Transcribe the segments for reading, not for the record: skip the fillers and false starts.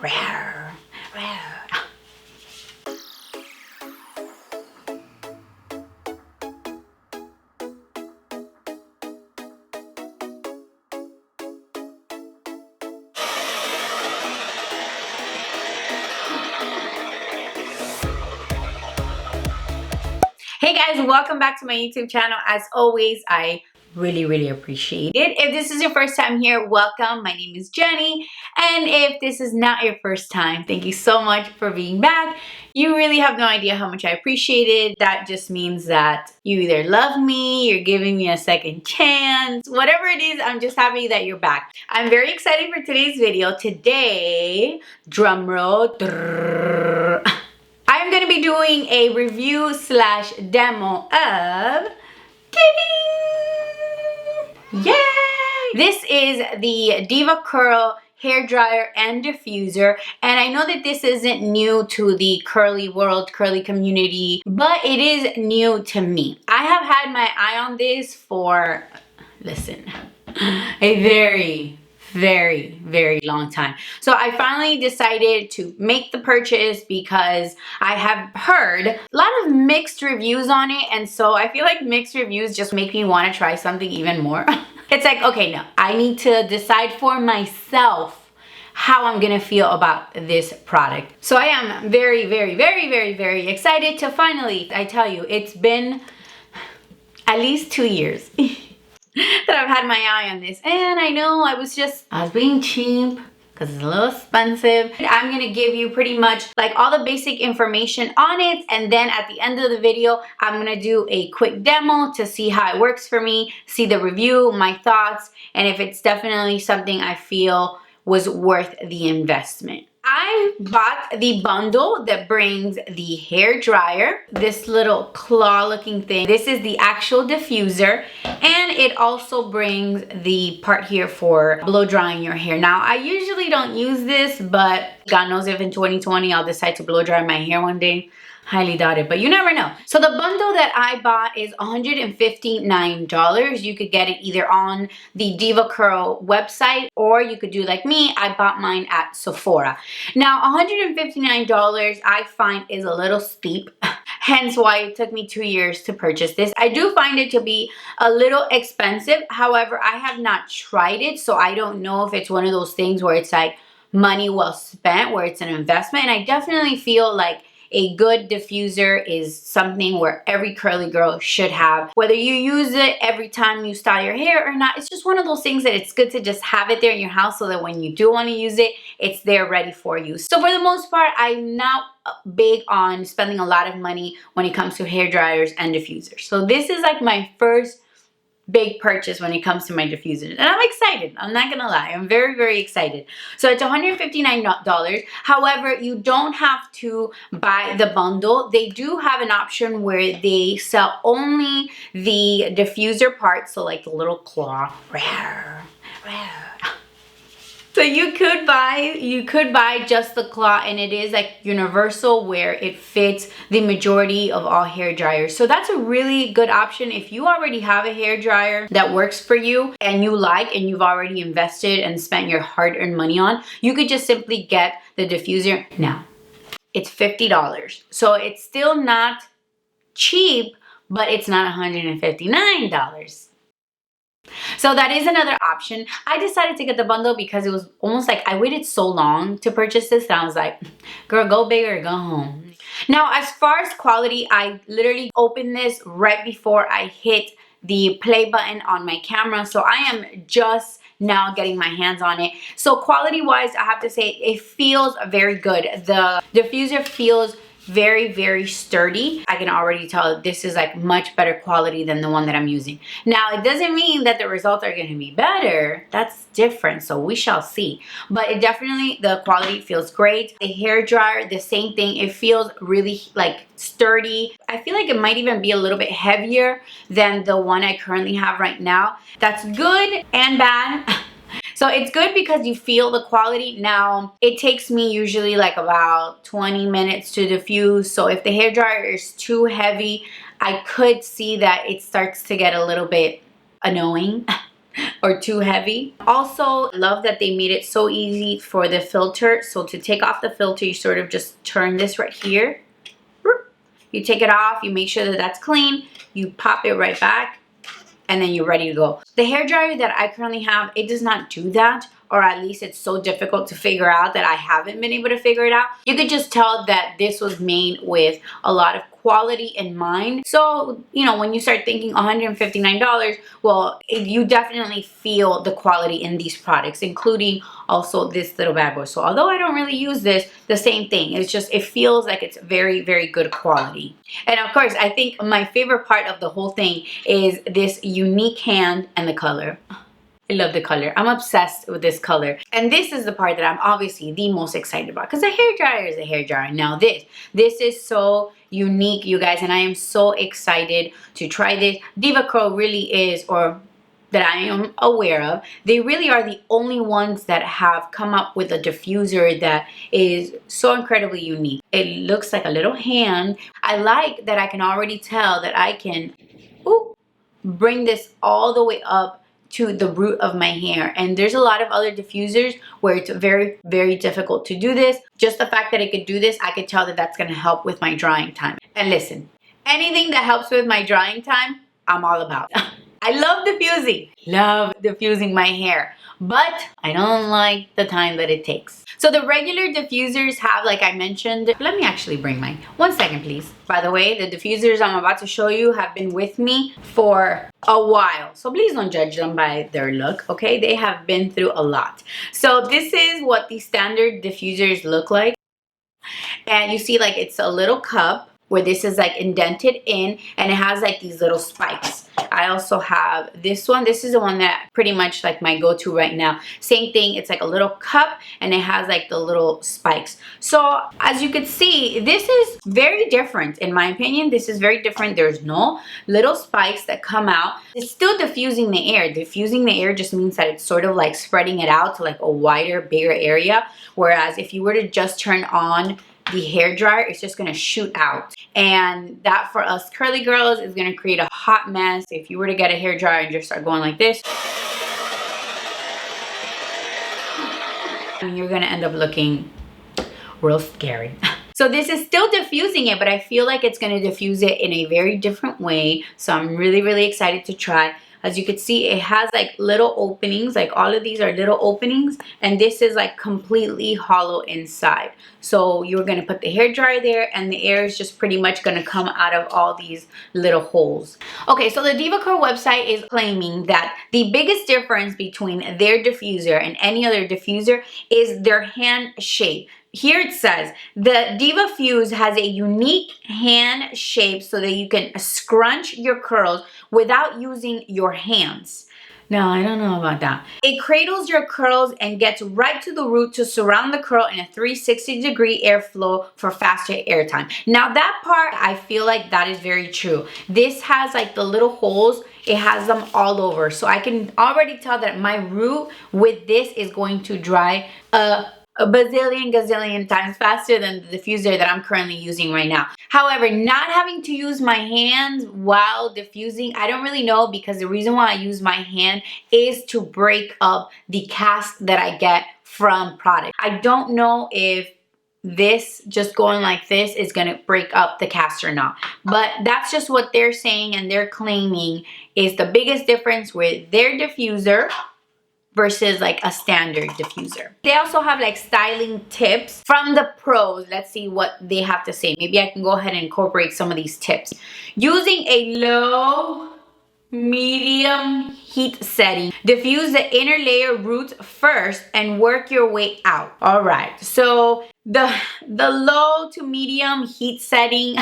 Rare, rare. Hey guys, welcome back to my YouTube channel. As always, I really appreciate it. If this is your first time here, welcome. My name is Jenny. And if this is not your first time, thank you so much for being back. You really have no idea how much I appreciate it. That just means that you either love me, you're giving me a second chance, whatever it is, I'm just happy that you're back. I'm very excited for today's video. Today, drum roll, I'm going to be doing a review slash demo of Yay! This is the DevaCurl hair dryer and diffuser, and I know that this isn't new to the curly world, curly community, but it is new to me. I have had my eye on this for, listen, a very long time. So I finally decided to make the purchase because I have heard a lot of mixed reviews on it, and so I feel like mixed reviews just make me want to try something even more. It's like, okay, no, I need to decide for myself how I'm gonna feel about this product. So I am very excited to finally, I tell you, it's been at least 2 years that I've had my eye on this, and I know I was being cheap because it's a little expensive. I'm gonna give you pretty much like all the basic information on it, and then at the end of the video I'm gonna do a quick demo to see how it works for me, see the review, my thoughts, and if it's definitely something I feel was worth the investment. I bought the bundle that brings the hair dryer, this little claw looking thing. This is the actual diffuser, and it also brings the part here for blow drying your hair. Now, I usually don't use this, but God knows if in 2020 I'll decide to blow dry my hair one day. Highly doubt it, but you never know. So the bundle that I bought is $159. You could get it either on the DevaCurl website, or you could do like me, I bought mine at SEPHORA. Now, $159 I find is a little steep, hence why it took me 2 years to purchase this. I do find it to be a little expensive. However, I have not tried it, so I don't know if it's one of those things where it's like money well spent, where it's an investment. And I definitely feel like a good diffuser is something where every curly girl should have. Whether you use it every time you style your hair or not, it's just one of those things that it's good to just have it there in your house so that when you do want to use it, it's there ready for you. So for the most part, I'm not big on spending a lot of money when it comes to hair dryers and diffusers. So this is like my first big purchase when it comes to my diffusers, and I'm excited. I'm not gonna lie, I'm very excited. So it's $159. However, you don't have to buy the bundle. They do have an option where they sell only the diffuser part, so like the little claw. Rare. So you could buy just the claw, and it is like universal where it fits the majority of all hair dryers. So that's a really good option if you already have a hair dryer that works for you and you like, and you've already invested and spent your hard-earned money on. You could just simply get the diffuser. Now, it's $50. So it's still not cheap, but it's not $159. So that is another option. I decided to get the bundle because it was almost like I waited so long to purchase this that I was like, girl, go big or go home. Now, as far as quality, I literally opened this right before I hit the play button on my camera. So I am just now getting my hands on it. So quality wise, I have to say it feels very good. The diffuser feels very sturdy. I can already tell this is like much better quality than the one that I'm using. Now, it doesn't mean that the results are going to be better. That's different, so we shall see. But it definitely, the quality feels great. The hair dryer, the same thing. It feels really like sturdy. I feel like it might even be a little bit heavier than the one I currently have right now. That's good and bad. So it's good because you feel the quality. Now, it takes me usually like about 20 minutes to diffuse. So if the hairdryer is too heavy, I could see that it starts to get a little bit annoying. or too heavy. Also, love that they made it so easy for the filter. So to take off the filter, you sort of just turn this right here. You take it off, you make sure that that's clean, you pop it right back, and then you're ready to go. The hairdryer that I currently have, it does not do that, or at least it's so difficult to figure out that I haven't been able to figure it out. You could just tell that this was made with a lot of quality in mind. So, you know, when you start thinking $159, well, you definitely feel the quality in these products, including also this little bad boy. So although I don't really use this, the same thing. It's just, it feels like it's very, very good quality. And of course, I think my favorite part of the whole thing is this unique hand and the color. I love the color. I'm obsessed with this color. And this is the part that I'm obviously the most excited about, because a hairdryer is a hairdryer. Now this is so unique, you guys, and I am so excited to try this. DevaCurl really is, or that I am aware of, they really are the only ones that have come up with a diffuser that is so incredibly unique. It looks like a little hand. I like that I can already tell that I can bring this all the way up to the root of my hair. And there's a lot of other diffusers where it's very, very difficult to do this. Just the fact that I could do this, I could tell that that's gonna help with my drying time. And listen, anything that helps with my drying time, I'm all about. I love diffusing my hair, but I don't like the time that it takes. So the regular diffusers have, like I mentioned, let me actually bring mine. 1 second, please. By the way, the diffusers I'm about to show you have been with me for a while. So please don't judge them by their look, okay? They have been through a lot. So this is what the standard diffusers look like. And you see, like, it's a little cup where this is like indented in, and it has like these little spikes. I also have this one. This is the one that pretty much like my go-to right now. Same thing, it's like a little cup and it has like the little spikes. So as you can see, this is very different in my opinion. This is very different. There's no little spikes that come out. It's still diffusing the air. Diffusing the air just means that it's sort of like spreading it out to like a wider, bigger area. Whereas if you were to just turn on the hair dryer, it's just gonna shoot out, and that for us curly girls is gonna create a hot mess. If you were to get a hair dryer and just start going like this, you're gonna end up looking real scary. So this is still diffusing it, but I feel like it's gonna diffuse it in a very different way. So I'm really, really excited to try. As you can see, it has like little openings, like all of these are little openings, and this is like completely hollow inside. So you're gonna put the hair dryer there, and the air is just pretty much gonna come out of all these little holes. Okay, so the DevaCurl website is claiming that the biggest difference between their diffuser and any other diffuser is their hand shape. Here it says, the DevaFuse has a unique hand shape so that you can scrunch your curls without using your hands. No, I don't know about that. It cradles your curls and gets right to the root to surround the curl in a 360-degree airflow for faster airtime. Now that part, I feel like that is very true. This has like the little holes. It has them all over. So I can already tell that my root with this is going to dry a bazillion gazillion times faster than the diffuser that I'm currently using right now. However, not having to use my hands while diffusing, I don't really know, because the reason why I use my hand is to break up the cast that I get from product. I don't know if this just going like this is gonna break up the cast or not, but that's just what they're saying, and they're claiming is the biggest difference with their diffuser versus like a standard diffuser. They also have like styling tips from the pros. Let's see what they have to say. Maybe I can go ahead and incorporate some of these tips. Using a low medium heat setting, diffuse the inner layer roots first and work your way out. All right, so the low to medium heat setting,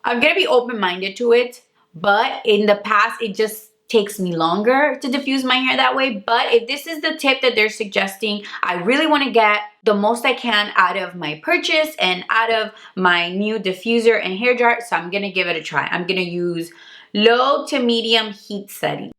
I'm gonna be open-minded to it, but in the past it just takes me longer to diffuse my hair that way. But if this is the tip that they're suggesting, I really want to get the most I can out of my purchase and out of my new diffuser and hair dryer, so I'm gonna give it a try. I'm gonna use low to medium heat setting.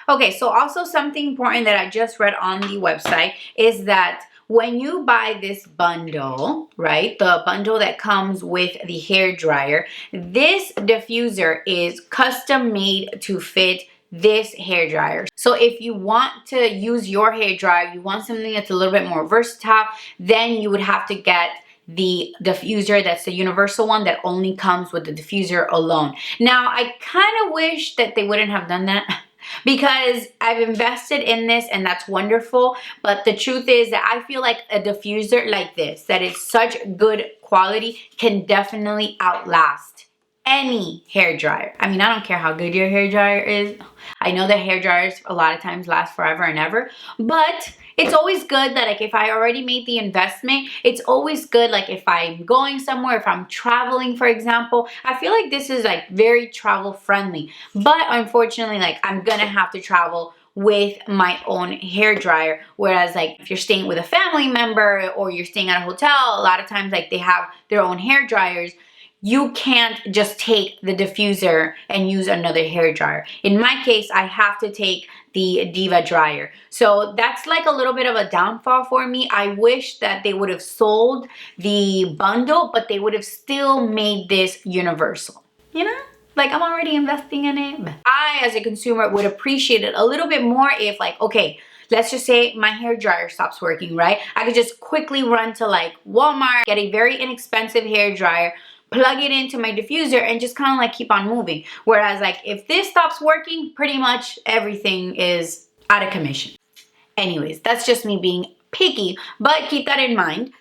Okay, so also something important that I just read on the website is that when you buy this bundle, right, the bundle that comes with the hair dryer, this diffuser is custom made to fit this hair dryer. So if you want to use your hair dryer, you want something that's a little bit more versatile, then you would have to get the diffuser. That's the universal one that only comes with the diffuser alone. Now, I kind of wish that they wouldn't have done that because I've invested in this and that's wonderful. But the truth is that I feel like a diffuser like this, that is such good quality, can definitely outlast any hair dryer. I mean, I don't care how good your hair dryer is. I know that hair dryers a lot of times last forever and ever, but it's always good that, like, if I already made the investment, it's always good, like, if I'm going somewhere, if I'm traveling, for example. I feel like this is like very travel friendly, but unfortunately, like, I'm gonna have to travel with my own hair dryer. Whereas, like, if you're staying with a family member or you're staying at a hotel, a lot of times, like, they have their own hair dryers. You can't just take the diffuser and use another hair dryer. In my case, I have to take the DevaDryer. So that's like a little bit of a downfall for me. I wish that they would have sold the bundle, but they would have still made this universal. You know? Like, I'm already investing in it. But I, as a consumer, would appreciate it a little bit more if, like, okay, let's just say my hair dryer stops working, right? I could just quickly run to, like, Walmart, get a very inexpensive hair dryer, plug it into my diffuser, and just kind of like keep on moving. Whereas, like, if this stops working, pretty much everything is out of commission. Anyways, that's just me being picky, but keep that in mind.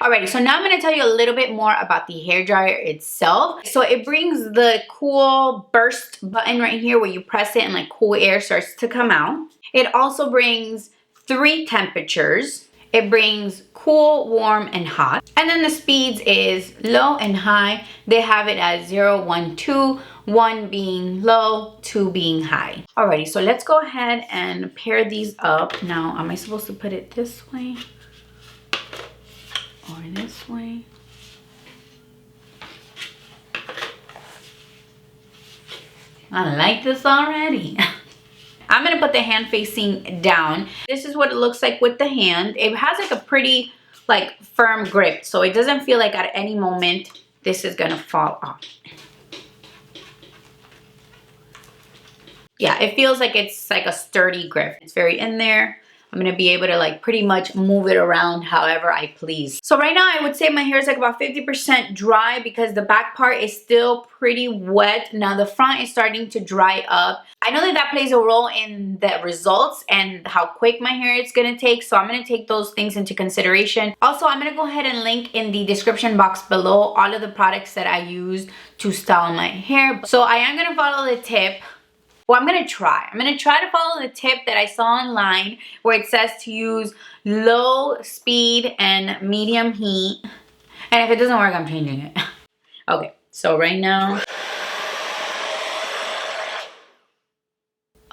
Alrighty, so now I'm going to tell you a little bit more about the hair dryer itself. So it brings the cool burst button right here where you press it and, like, cool air starts to come out. It also brings 3 temperatures. It brings cool, warm, and hot. And then the speeds is low and high. They have it as 0, 1, 2, 1 being low, 2 being high. Alrighty, so let's go ahead and pair these up. Now, am I supposed to put it this way or this way? I like this already. I'm gonna put the hand facing down. This is what it looks like with the hand. It has like a pretty, like, firm grip, so it doesn't feel like at any moment this is gonna fall off. Yeah, it feels like it's like a sturdy grip. It's very in there. I'm gonna be able to, like, pretty much move it around however I please. So right now I would say my hair is like about 50% dry because the back part is still pretty wet. Now the front is starting to dry up. I know that that plays a role in the results and how quick my hair is gonna take, so I'm gonna take those things into consideration. Also, I'm gonna go ahead and link in the description box below all of the products that I use to style my hair. So I am gonna follow the tip. Well, I'm gonna try to follow the tip that I saw online where it says to use low speed and medium heat. And if it doesn't work, I'm changing it. Okay, so right now.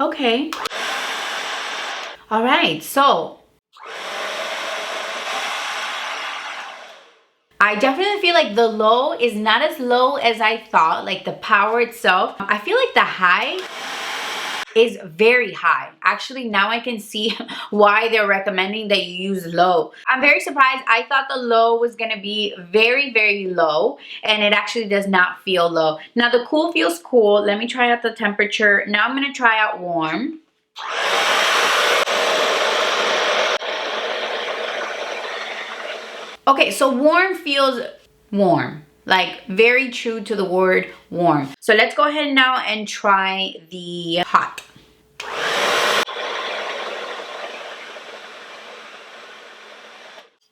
Okay. All right, so I definitely feel like the low is not as low as I thought, like the power itself. I feel like the high is very high. Actually, now I can see why they're recommending that you use low. I'm very surprised. I thought the low was gonna be very, very low, and it actually does not feel low. Now the cool feels cool. Let me try out the temperature. Now I'm gonna try out warm. Okay, so warm feels warm. Like, very true to the word warm. So let's go ahead now and try the hot.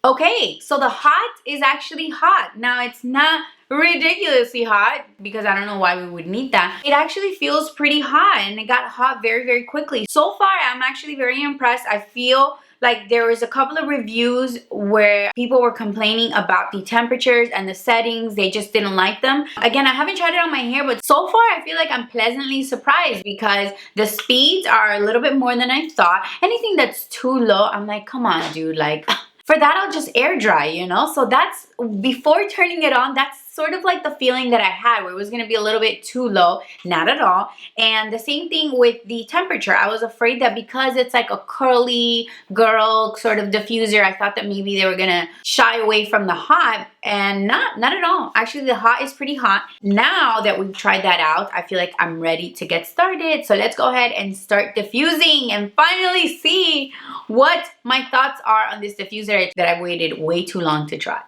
Okay, so the hot is actually hot. Now, it's not ridiculously hot because I don't know why we would need that. It actually feels pretty hot, and it got hot very, very quickly. So far, I'm actually very impressed. I feel like there was a couple of reviews where people were complaining about the temperatures and the settings. They just didn't like them. Again, I haven't tried it on my hair, but so far I feel like I'm pleasantly surprised because the speeds are a little bit more than I thought. Anything that's too low, I'm like, come on, dude, like, for that I'll just air dry, you know? So that's, before turning it on, that's sort of like the feeling that I had where it was going to be a little bit too low. Not at all. And the same thing with the temperature. I was afraid that because it's like a curly girl sort of diffuser, I thought that maybe they were going to shy away from the hot, and not at all. Actually, the hot is pretty hot. Now that we've tried that out, I feel like I'm ready to get started. So let's go ahead and start diffusing and finally see what my thoughts are on this diffuser that I've waited way too long to try.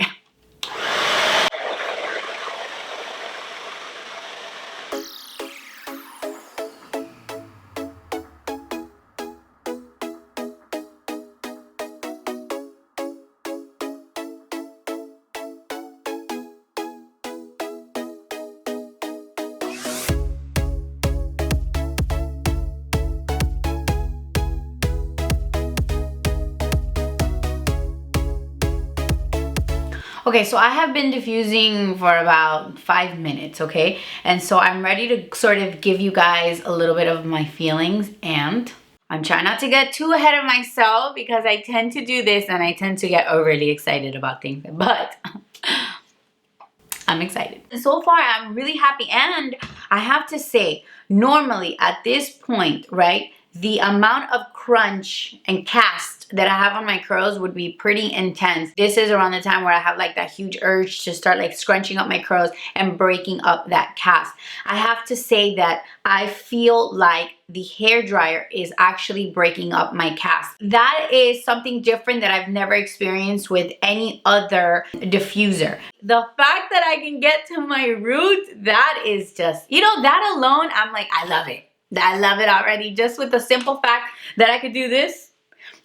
Okay, so I have been diffusing for about 5 minutes, okay? And so I'm ready to sort of give you guys a little bit of my feelings, and I'm trying not to get too ahead of myself because I tend to do this and I tend to get overly excited about things, but I'm excited. So far, I'm really happy, and I have to say, normally at this point, right, the amount of crunch and cast that I have on my curls would be pretty intense. This is around the time where I have like that huge urge to start like scrunching up my curls and breaking up that cast. I have to say that I feel like the hair dryer is actually breaking up my cast. That is something different that I've never experienced with any other diffuser. The fact that I can get to my roots, that is just, you know, that alone, I'm like, I love it. I love it already, just with the simple fact that I could do this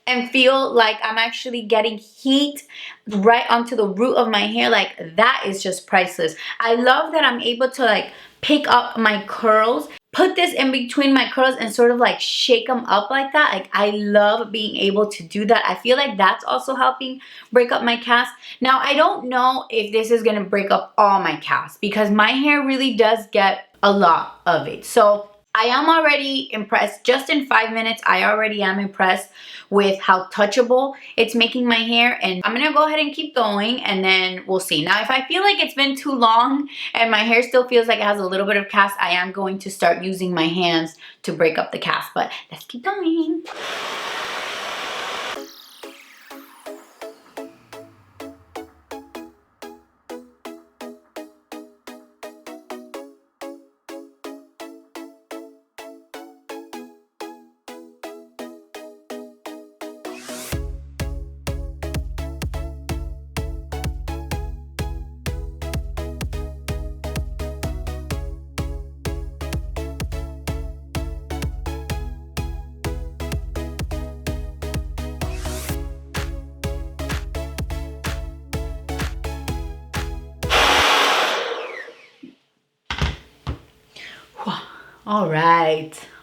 and feel like I'm actually getting heat right onto the root of my hair. Like, that is just priceless. I love that I'm able to like pick up my curls, put this in between my curls and sort of like shake them up like that. Like, I love being able to do that. I feel like that's also helping break up my cast. Now, I don't know if this is gonna break up all my cast because my hair really does get a lot of it. So I am already impressed. Just in 5 minutes, I already am impressed with how touchable it's making my hair. And I'm gonna go ahead and keep going, and then we'll see. Now, if I feel like it's been too long and my hair still feels like it has a little bit of cast, I am going to start using my hands to break up the cast. But let's keep going.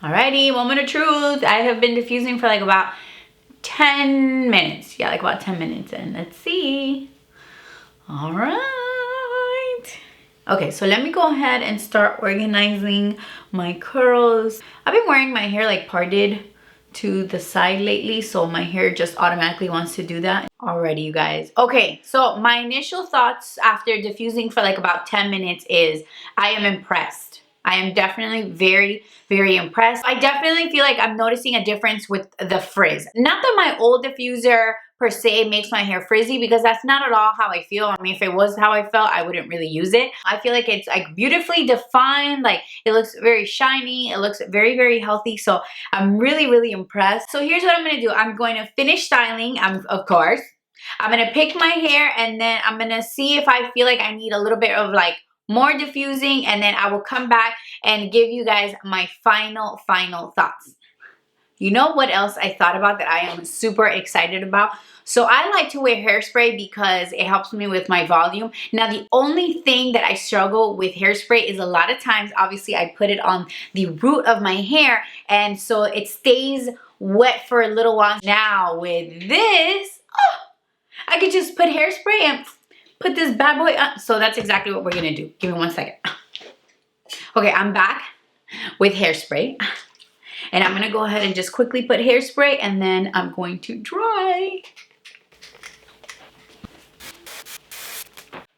Alrighty, moment of truth. I have been diffusing for like about 10 minutes. Yeah, like about 10 minutes, and let's see. All right. Okay, so let me go ahead and start organizing my curls. I've been wearing my hair like parted to the side lately, so my hair just automatically wants to do that. Alrighty, you guys. Okay, so my initial thoughts after diffusing for like about 10 minutes is I am impressed. I am definitely very, very impressed. I definitely feel like I'm noticing a difference with the frizz. Not that my old diffuser per se makes my hair frizzy, because that's not at all how I feel. I mean, if it was how I felt, I wouldn't really use it. I feel like it's like beautifully defined. Like, it looks very shiny. It looks very, very healthy. So I'm really, really impressed. So here's what I'm going to do. I'm going to finish styling, of course. I'm going to pick my hair, and then I'm going to see if I feel like I need a little bit of like more diffusing, and then I will come back and give you guys my final thoughts. You know what else I thought about that I am super excited about? So I like to wear hairspray because it helps me with my volume. Now, the only thing that I struggle with hairspray is a lot of times, obviously, I put it on the root of my hair, and so it stays wet for a little while. Now with this, I could just put hairspray and put this bad boy up. So that's exactly what we're gonna do. Give me 1 second. Okay, I'm back with hairspray. And I'm gonna go ahead and just quickly put hairspray, and then I'm going to dry.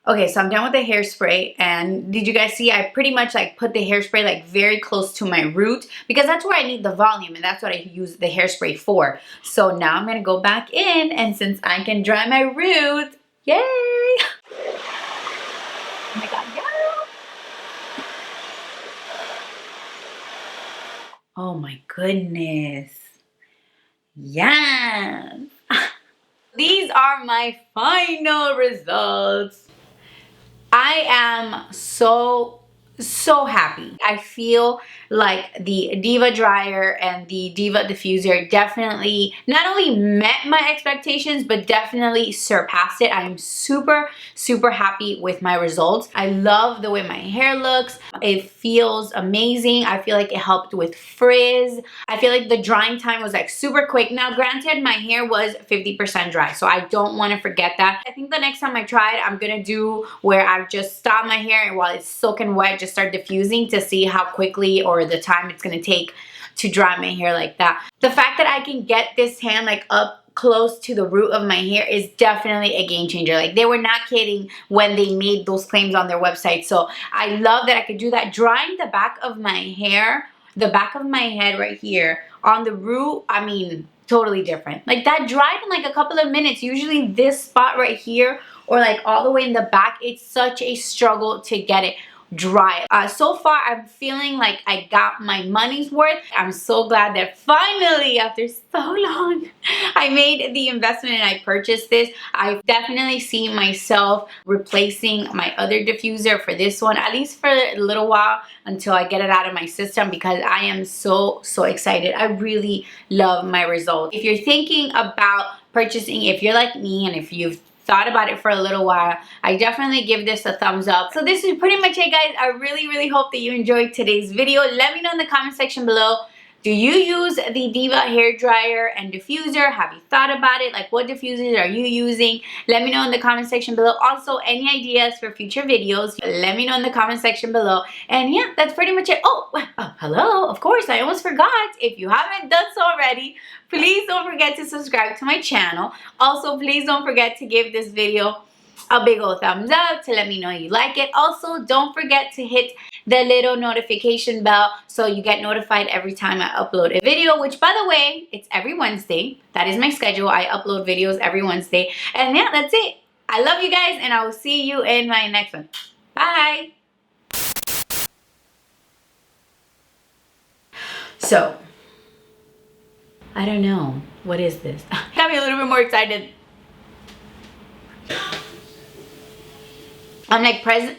Okay, so I'm done with the hairspray, and did you guys see I pretty much like put the hairspray like very close to my root because that's where I need the volume and that's what I use the hairspray for. So now I'm gonna go back in, and since I can dry my root, yay! Oh my god, yeah! Oh my goodness. Yes! These are my final results. I am so happy. I feel like the DevaDryer and the Diffuser definitely not only met my expectations, but definitely surpassed it. I'm super happy with my results. I love the way my hair looks. It feels amazing. I feel like it helped with frizz. I feel like the drying time was like super quick. Now granted, my hair was 50% dry, so I don't want to forget that. I think the next time I try it, I'm gonna do where I just stop my hair and while it's soaking wet, just start diffusing to see how quickly or the time it's gonna take to dry my hair like that. The fact that I can get this hand like up close to the root of my hair is definitely a game changer. Like, they were not kidding when they made those claims on their website. So I love that I could do that. Drying the back of my hair, the back of my head right here on the root, I mean, totally different. Like, that dried in like a couple of minutes. Usually this spot right here or like all the way in the back, it's such a struggle to get it dry. So far I'm feeling like I got my money's worth. I'm so glad that finally after so long I made the investment and I purchased this. I definitely see myself replacing my other diffuser for this one, at least for a little while until I get it out of my system, because I am so excited. I really love my results. If you're thinking about purchasing, if you're like me and if you've thought about it for a little while, I definitely give this a thumbs up. So this is pretty much it, guys. I really hope that you enjoyed today's video. Let me know in the comment section below, do you use the Diva hair dryer and diffuser? Have you thought about it? Like, what diffusers are you using? Let me know in the comment section below. Also, any ideas for future videos, let me know in the comment section below. And yeah, that's pretty much it. Oh, hello, of course, I almost forgot. If you haven't done so already, please don't forget to subscribe to my channel. Also, please don't forget to give this video a big old thumbs up to let me know you like it. Also, don't forget to hit the little notification bell so you get notified every time I upload a video, which, by the way, it's every Wednesday. That is my schedule. I upload videos every Wednesday. And yeah, that's it. I love you guys, and I will see you in my next one. Bye. So, I don't know. What is this? Got me a little bit more excited. I'm like present.